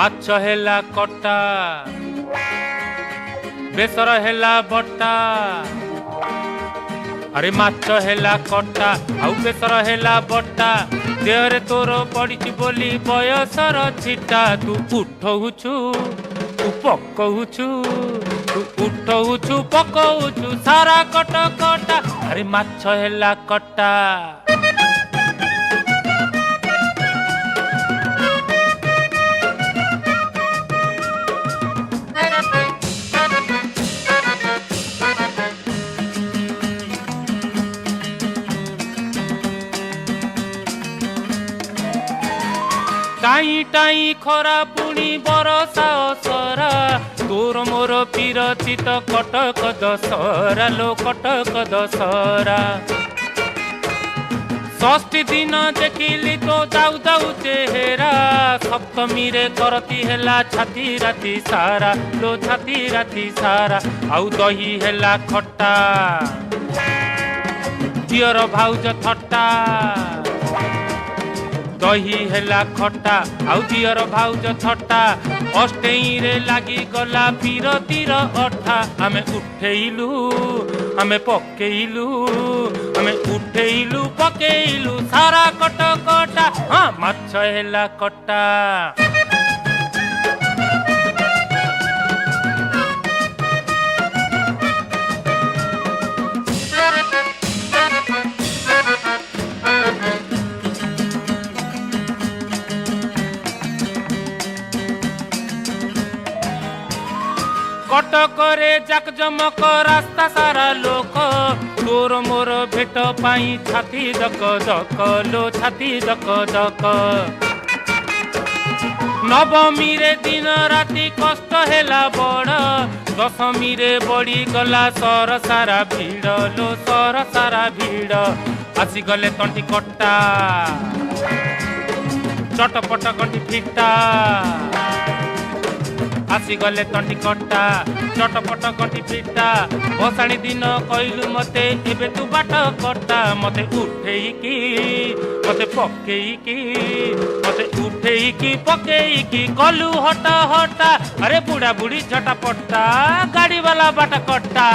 ମାଛ ହେଲା କଟା ବେସର ହେଲା ବଟା ଆରେ ମାଛ ହେଲା କଟା ଆଉ ବେସର ହେଲା ବଟା ଦେହରେ ତୋର ପଡ଼ିଛି ବୋଲି ବୟସର ଛିଟା ତୁ ଉଠଉଛୁ ତୁ ପକଉଛୁ ତୁ ଉଠଉଛୁ ପକଉଛୁ ସାରା କଟ କଟା ଆରେ ମାଛ ହେଲା କଟା टाई टाई खरा पुणी बरसा असरा तोर मोर पीरती तो कटक दशहरा लो कटक दशहरा षष्ठी दिन देखिली तो दाऊ दाऊ चेहरा सप्तमी रे करती हेला छाती राती सारा लो छाती राती सारा आउ दही हेला खट्टा दियर भाउज थट्टा दही हेला खट्टा आउ दियर भाउज थट्टा अष्टेई रे लागी गला पीरतीर अठा आमे उठेइलु आमे पकेइलु आमे उठेइलु पकेइलु सारा कट कटा हाँ माछ हेला कट्टा कटकरे जाकजमक रास्ता सारा लोक तोर मोर भेट पाई छाती दक दक लो छाती दक दक नवमी रे दिन राति कष्ट हेला बड़ दशमी रे बड़ी गला सर सारा भीड़ लो सर सारा भीड़ आसी गले तंटी कट्टा चटपट गंटी फिटा आसी गले तंटी कट्टा चटपट गंटी फिटा भसाणी दिन कहलु मते एबे तू बाट कट्टा मते उठेइकी मते पकेइकी मते उठेइकी पकेइकी कलु हटा हटा अरे बुढ़ा बुढ़ी झटा पट्टा गाड़ी वाला बाट कट्टा।